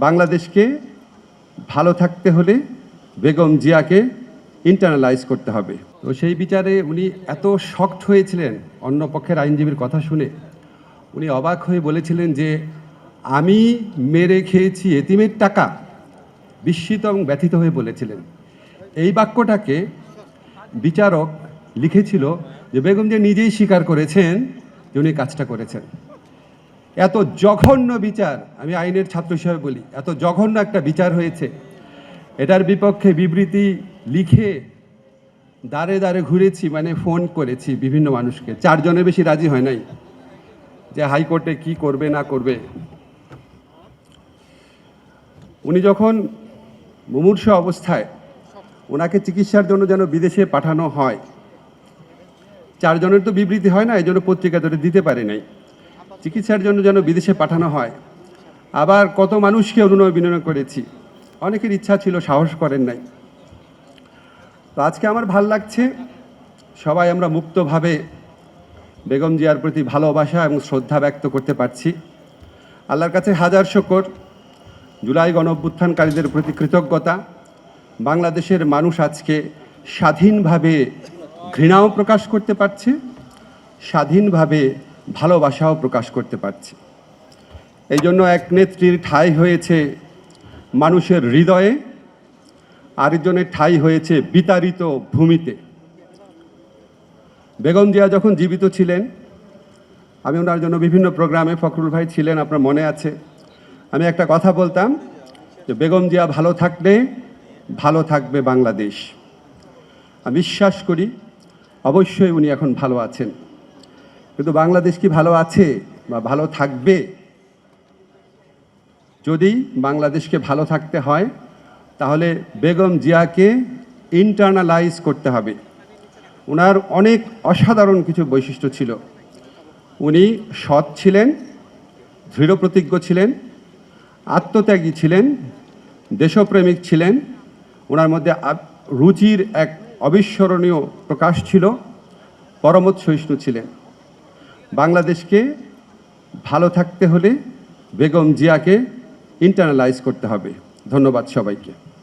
বাংলাদেশকে ভালো থাকতে হলে বেগম জিয়াকে ইন্টারনালাইজ করতে হবে। তো সেই বিচারে উনি এত শকড হয়েছিলেন অন্য পক্ষের আইনজীবীর কথা শুনে, উনি অবাক হয়ে বলেছিলেন যে আমি মেরে খেয়েছি এতিমের টাকা। বিস্মিত এবং ব্যথিত হয়ে বলেছিলেন। এই বাক্যটাকে বিচারক লিখেছিল যে বেগম জিয়া নিজেই স্বীকার করেছেন যে উনি কাজটা করেছেন। এত জঘন্য বিচার, আমি আইনের ছাত্র হিসেবে বলি, এত জঘন্য একটা বিচার হয়েছে, এটার বিপক্ষে বিবৃতি লিখে দাঁড়ে দাঁড়ে ঘুরেছি, মানে ফোন করেছি বিভিন্ন মানুষকে, 4 জনের বেশি রাজি হয় নাই যে হাইকোর্টে কি করবে না করবে। উনি যখন মুমূর্ষু অবস্থায় ওনাকে চিকিৎসার জন্য যেন বিদেশে পাঠানো হয়, 4 জনের তো বিবৃতি হয় না, এই জন্য পত্রিকা ধরে দিতে পারে নাই। চিকিৎসার জন্য যেন বিদেশে পাঠানো হয়, আবার কত মানুষকে অনুনয় বিনয় করেছি, অনেকের ইচ্ছা ছিল, সাহস করেন নাই। তো আজকে আমার ভাল লাগছে, সবাই আমরা মুক্তভাবে বেগম জিয়ার প্রতি ভালোবাসা এবং শ্রদ্ধা ব্যক্ত করতে পারছি। আল্লাহর কাছে হাজার শুকর, জুলাই গণঅভ্যুত্থানকারীদের প্রতি কৃতজ্ঞতা। বাংলাদেশের মানুষ আজকে স্বাধীনভাবে ঘৃণাও প্রকাশ করতে পারছে, স্বাধীনভাবে ভালোবাসাও প্রকাশ করতে পারছে। এই জন্য এক নেত্রীর ঠাঁই হয়েছে মানুষের হৃদয়ে, আরেকজনের ঠাঁই হয়েছে বিতাড়িত ভূমিতে। বেগম জিয়া যখন জীবিত ছিলেন, আমি ওনার জন্য বিভিন্ন প্রোগ্রামে, ফখরুল ভাই ছিলেন, আপনার মনে আছে, আমি একটা কথা বলতাম যে বেগম জিয়া ভালো থাকলে ভালো থাকবে বাংলাদেশ। আমি বিশ্বাস করি অবশ্যই উনি এখন ভালো আছেন, কিন্তু বাংলাদেশ কি ভালো আছে বা ভালো থাকবে? যদি বাংলাদেশকে ভালো থাকতে হয় তাহলে বেগম জিয়াকে ইন্টারনালাইজ করতে হবে। ওনার অনেক অসাধারণ কিছু বৈশিষ্ট্য ছিল। উনি সৎ ছিলেন, দৃঢ়প্রতিজ্ঞ ছিলেন, আত্মত্যাগী ছিলেন, দেশপ্রেমিক ছিলেন। ওনার মধ্যে রুচির এক অবিস্মরণীয় প্রকাশ ছিল, পরমত সহিষ্ণু ছিলেন। বাংলাদেশকে ভালো থাকতে হলে বেগম জিয়াকে ইন্টারনালাইজ করতে হবে। ধন্যবাদ সবাইকে।